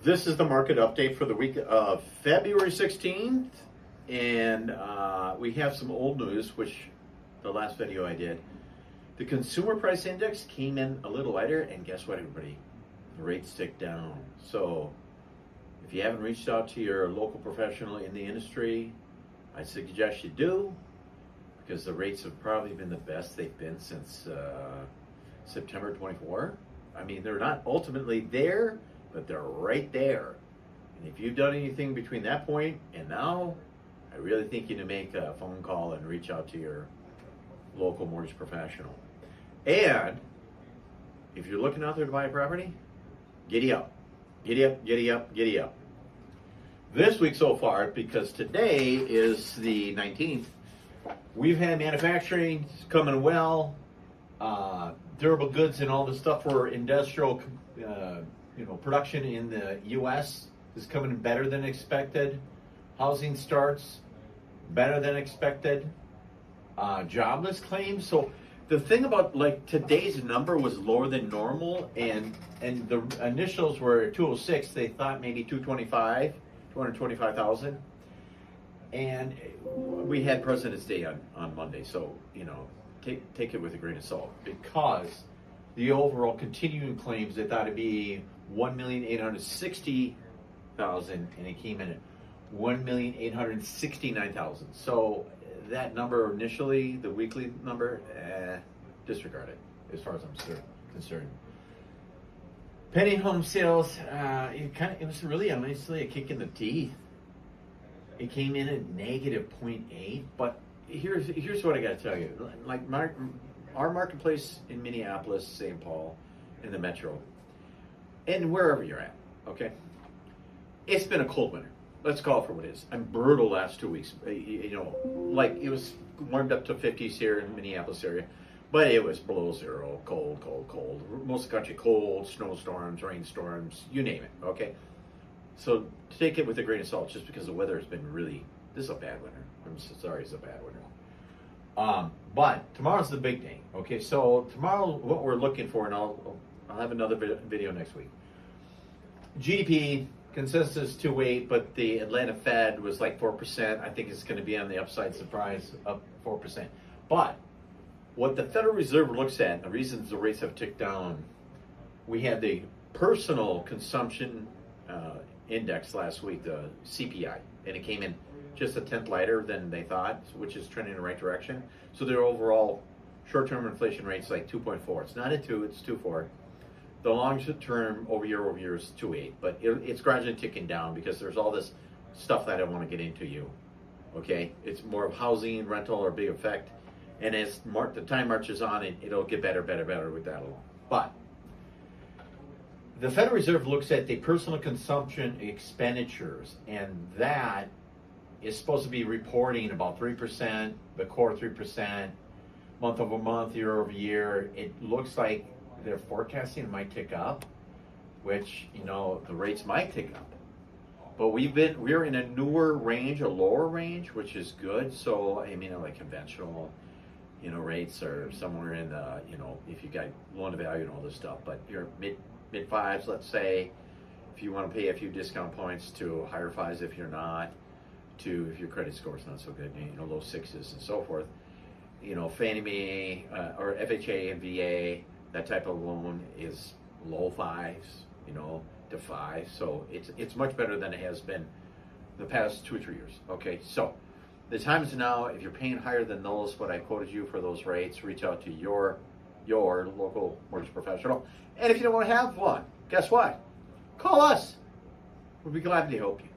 This is the market update for the week of February 16th, and we have some old news, which the last video I did. The consumer price index came in a little lighter, and guess what, everybody? The rates ticked down. So if you haven't reached out to your local professional in the industry, I suggest you do, because the rates have probably been the best they've been since September 24. I mean, they're not ultimately there, but they're right there. And if you've done anything between that point and now, I really think you need to make a phone call and reach out to your local mortgage professional. And if you're looking out there to buy a property, giddy up, giddy up, giddy up, giddy up. This week so far, because today is the 19th, we've had manufacturing coming well, durable goods and all the stuff for industrial production in the U.S. is coming better than expected. Housing starts better than expected. Jobless claims. So the thing about today's number was lower than normal, and the initials were 206. They thought maybe 225,000. And we had President's Day on Monday, so take it with a grain of salt, because the overall continuing claims, they thought it'd be 1,860,000, and it came in at 1,869,000. So that number initially, the weekly number, disregard it as far as I'm concerned. Pending home sales, it was really honestly a kick in the teeth. It came in at negative 0.8, but here's what I got to tell you. Like our marketplace in Minneapolis, St. Paul, in the metro, and wherever you're at, okay? It's been a cold winter. Let's call it for what it is. I'm brutal last 2 weeks. It was warmed up to 50s here in the Minneapolis area, but it was below zero, cold. Most of the country cold, snowstorms, rainstorms, you name it, okay? So take it with a grain of salt, just because the weather has been this is a bad winter. I'm so sorry, it's a bad winter. But tomorrow's the big day, okay? So tomorrow, what we're looking for, and I'll have another video next week. GDP consensus 2.8, but the Atlanta Fed was like 4%. I think it's going to be on the upside surprise, up 4%. But what the Federal Reserve looks at, and the reasons the rates have ticked down, we had the personal consumption index last week, the CPI, and it came in just a tenth lighter than they thought, which is trending in the right direction. So their overall short-term inflation rate is like 2.4. It's not at 2, it's 2.4. The long-term over year is 2.8, but it's gradually ticking down because there's all this stuff that I don't want to get into you. Okay, it's more of housing, rental, or big effect, and as the time marches on, it'll get better with that alone. But the Federal Reserve looks at the personal consumption expenditures, and that is supposed to be reporting about 3%, the core 3%, month over month, year over year. It looks like they're forecasting it might tick up, which, the rates might tick up. But we're in a newer range, a lower range, which is good. So, like conventional, rates are somewhere in the, if you got loan to value and all this stuff, but you're mid fives, let's say, if you want to pay a few discount points, to higher fives if you're not, to if your credit score is not so good, low sixes and so forth. Fannie Mae or FHA and VA, that type of loan is low fives, to 5. So it's much better than it has been the past 2 or 3 years. Okay, so the time is now. If you're paying higher than those, what I quoted you for those rates, reach out to your local mortgage professional. And if you don't want to have one, guess what? Call us. We'll be glad to help you.